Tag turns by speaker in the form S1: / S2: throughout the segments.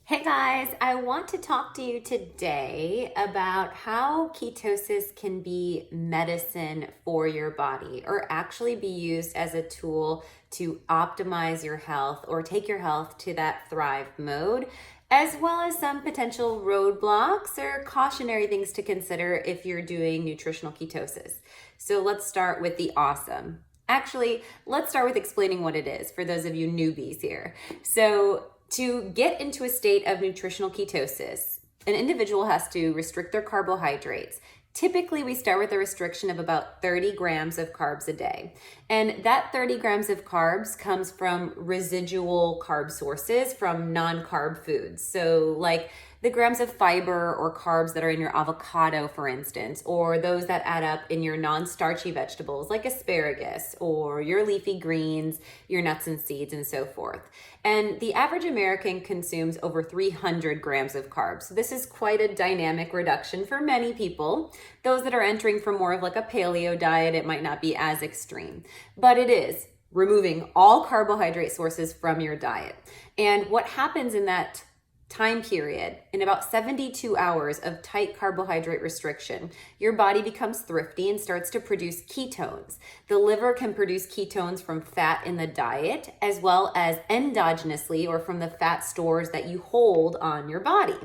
S1: Hey guys, I want to talk to you today about how ketosis can be medicine for your body or actually be used as a tool to optimize your health or take your health to that thrive mode, as well as some potential roadblocks or cautionary things to consider if you're doing nutritional ketosis. So let's start with the awesome. Actually, let's start with explaining what it is for those of you newbies here. So to get into a state of nutritional ketosis, an individual has to restrict their carbohydrates. Typically, we start with a restriction of about 30 grams of carbs a day. And that 30 grams of carbs comes from residual carb sources from non-carb foods. So like the grams of fiber or carbs that are in your avocado, for instance, or those that add up in your non-starchy vegetables like asparagus or your leafy greens, your nuts and seeds, and so forth. And the average American consumes over 300 grams of carbs. So this is quite a dynamic reduction for many people. Those that are entering from more of like a paleo diet, it might not be as extreme, but it is removing all carbohydrate sources from your diet. And what happens in that time period, in about 72 hours of tight carbohydrate restriction, your body becomes thrifty and starts to produce ketones. The liver can produce ketones from fat in the diet, as well as endogenously or from the fat stores that you hold on your body.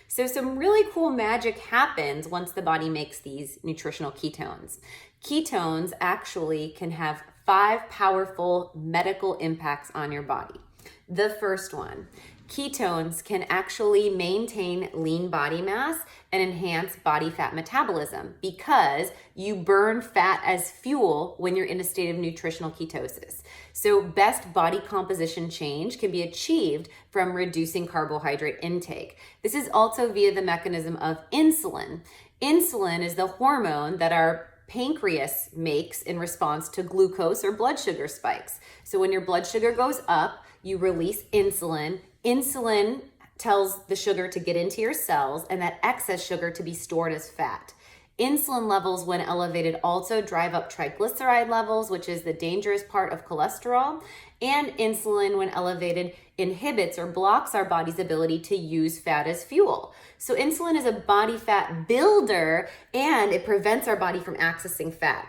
S1: So some really cool magic happens once the body makes these nutritional ketones. Ketones actually can have 5 powerful medical impacts on your body. The first one, ketones can actually maintain lean body mass and enhance body fat metabolism because you burn fat as fuel when you're in a state of nutritional ketosis. So best body composition change can be achieved from reducing carbohydrate intake. This is also via the mechanism of insulin. Insulin is the hormone that our pancreas makes in response to glucose or blood sugar spikes. So when your blood sugar goes up, you release insulin. Insulin tells the sugar to get into your cells and that excess sugar to be stored as fat. Insulin levels, when elevated, also drive up triglyceride levels, which is the dangerous part of cholesterol. And insulin, when elevated, inhibits or blocks our body's ability to use fat as fuel. So insulin is a body fat builder and it prevents our body from accessing fat.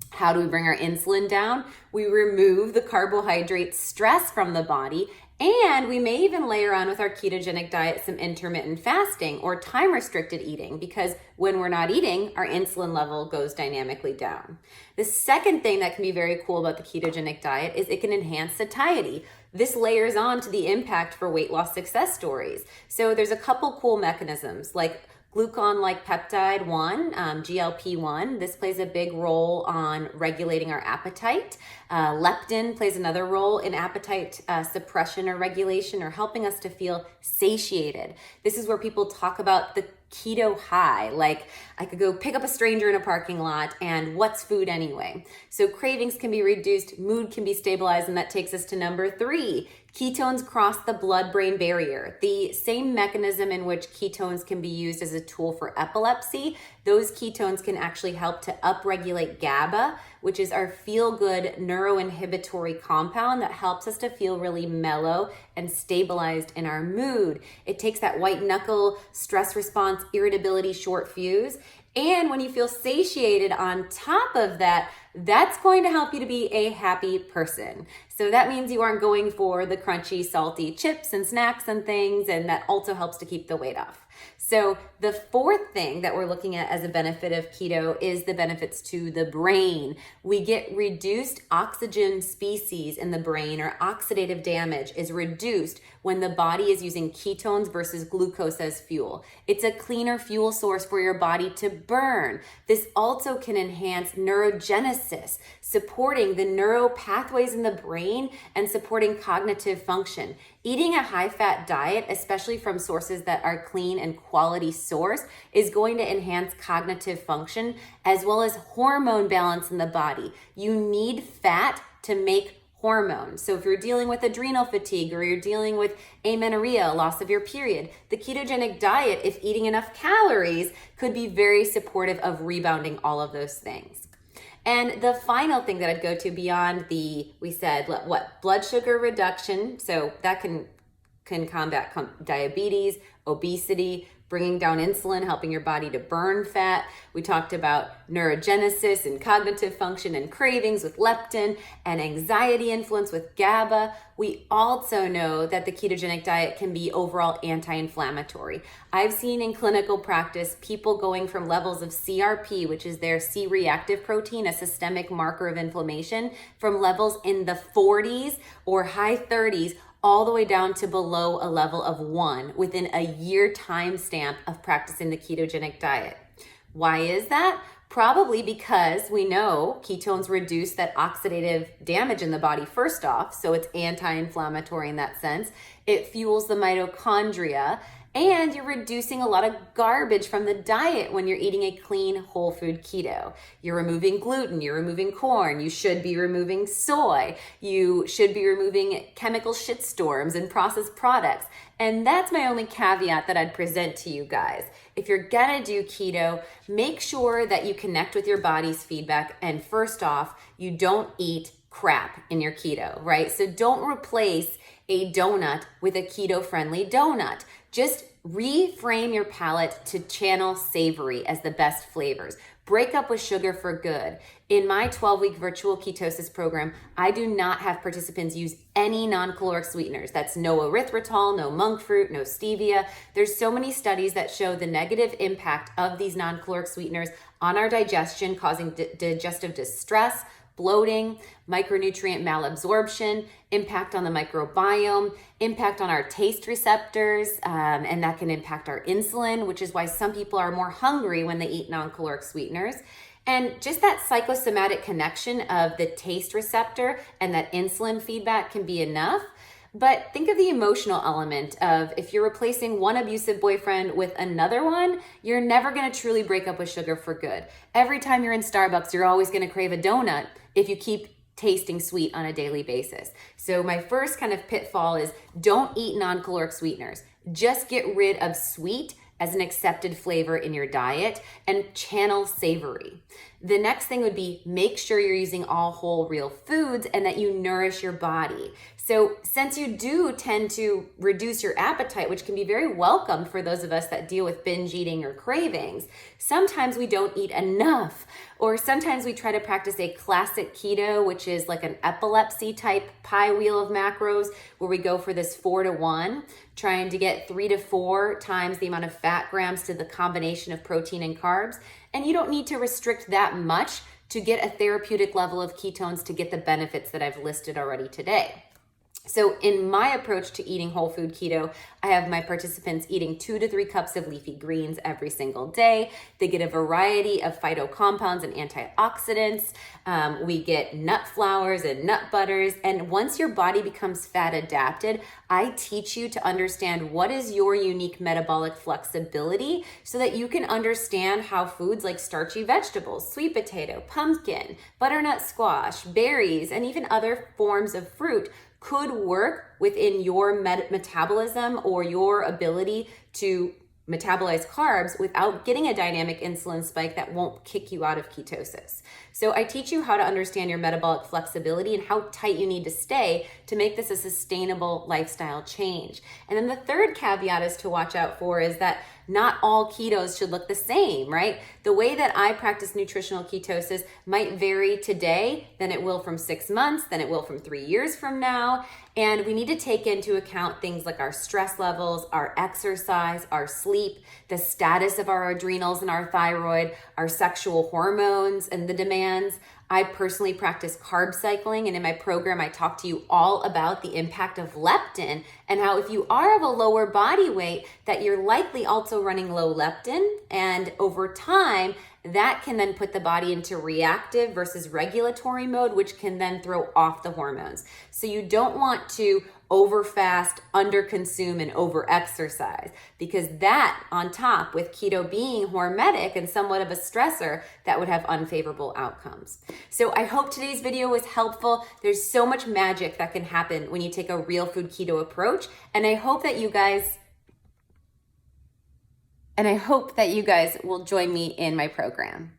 S1: How do we bring our insulin down? We remove the carbohydrate stress from the body, and we may even layer on with our ketogenic diet some intermittent fasting or time-restricted eating, because when we're not eating, our insulin level goes dynamically down. The second thing that can be very cool about the ketogenic diet is it can enhance satiety. This layers on to the impact for weight loss success stories. So there's a couple cool mechanisms like glucagon-like peptide 1, GLP-1. This plays a big role on regulating our appetite. Leptin plays another role in appetite suppression or regulation, or helping us to feel satiated. This is where people talk about the keto high, like I could go pick up a stranger in a parking lot and what's food anyway? So cravings can be reduced, mood can be stabilized, and that takes us to number 3. Ketones cross the blood-brain barrier. The same mechanism in which ketones can be used as a tool for epilepsy, those ketones can actually help to upregulate Gaba, which is our feel-good neuroinhibitory compound that helps us to feel really mellow and stabilized in our mood. It takes that white knuckle stress response, irritability, short fuse. And when you feel satiated on top of that, that's going to help you to be a happy person. So that means you aren't going for the crunchy, salty chips and snacks and things, and that also helps to keep the weight off. So the fourth thing that we're looking at as a benefit of keto is the benefits to the brain. We get reduced oxygen species in the brain, or oxidative damage is reduced when the body is using ketones versus glucose as fuel. It's a cleaner fuel source for your body to burn. This also can enhance neurogenesis, supporting the neural pathways in the brain and supporting cognitive function. Eating a high-fat diet, especially from sources that are clean and quality source, is going to enhance cognitive function as well as hormone balance in the body. You need fat to make hormones. So if you're dealing with adrenal fatigue or you're dealing with amenorrhea, loss of your period, the ketogenic diet, if eating enough calories, could be very supportive of rebounding all of those things. And the final thing that I'd go to beyond we said, blood sugar reduction. So that can can combat diabetes, obesity, bringing down insulin, helping your body to burn fat. We talked about neurogenesis and cognitive function and cravings with leptin, and anxiety influence with Gaba. We also know that the ketogenic diet can be overall anti-inflammatory. I've seen in clinical practice people going from levels of CRP, which is their C-reactive protein, a systemic marker of inflammation, from levels in the 40s or high 30s all the way down to below a level of 1 within a year time stamp of practicing the ketogenic diet. Why is that? Probably because we know ketones reduce that oxidative damage in the body first off, so it's anti-inflammatory in that sense. It fuels the mitochondria, and you're reducing a lot of garbage from the diet when you're eating a clean whole food keto. You're removing gluten, you're removing corn, you should be removing soy, you should be removing chemical shitstorms and processed products. And that's my only caveat that I'd present to you guys. If you're gonna do keto, make sure that you connect with your body's feedback, and first off, you don't eat crap in your keto, right? So don't replace a donut with a keto-friendly donut. Just reframe your palate to channel savory as the best flavors. Break up with sugar for good. In my 12-week virtual ketosis program, I do not have participants use any non-caloric sweeteners. That's no erythritol, no monk fruit, no stevia. There's so many studies that show the negative impact of these non-caloric sweeteners on our digestion, causing digestive distress, bloating, micronutrient malabsorption, impact on the microbiome, impact on our taste receptors, and that can impact our insulin, which is why some people are more hungry when they eat non-caloric sweeteners. And just that psychosomatic connection of the taste receptor and that insulin feedback can be enough. But think of the emotional element of, if you're replacing one abusive boyfriend with another one, you're never going to truly break up with sugar for good. Every time you're in Starbucks, you're always going to crave a donut if you keep tasting sweet on a daily basis. So my first kind of pitfall is, don't eat non-caloric sweeteners. Just get rid of sweet as an accepted flavor in your diet and channel savory. The next thing would be, make sure you're using all whole real foods and that you nourish your body. So since you do tend to reduce your appetite, which can be very welcome for those of us that deal with binge eating or cravings, sometimes we don't eat enough. Or sometimes we try to practice a classic keto, which is like an epilepsy type pie wheel of macros, where we go for this 4-to-1, trying to get 3 to 4 times the amount of fat grams to the combination of protein and carbs. And you don't need to restrict that much to get a therapeutic level of ketones to get the benefits that I've listed already today. So in my approach to eating whole food keto, I have my participants eating 2 to 3 cups of leafy greens every single day. They get a variety of phytocompounds and antioxidants. We get nut flours and nut butters. And once your body becomes fat adapted, I teach you to understand what is your unique metabolic flexibility so that you can understand how foods like starchy vegetables, sweet potato, pumpkin, butternut squash, berries, and even other forms of fruit could work within your metabolism or your ability to metabolize carbs without getting a dynamic insulin spike that won't kick you out of ketosis. So I teach you how to understand your metabolic flexibility and how tight you need to stay to make this a sustainable lifestyle change. And then the third caveat is to watch out for is that not all ketos should look the same, right? The way that I practice nutritional ketosis might vary today than it will from 6 months, than it will from 3 years from now. And we need to take into account things like our stress levels, our exercise, our sleep, the status of our adrenals and our thyroid, our sexual hormones and the demands. I personally practice carb cycling, and in my program, I talk to you all about the impact of leptin and how if you are of a lower body weight, that you're likely also running low leptin, and over time, that can then put the body into reactive versus regulatory mode, which can then throw off the hormones. So you don't want to overfast, underconsume, and overexercise, because that on top, with keto being hormetic and somewhat of a stressor, that would have unfavorable outcomes. So I hope today's video was helpful. There's so much magic that can happen when you take a real food keto approach, and I hope that you guys will join me in my program.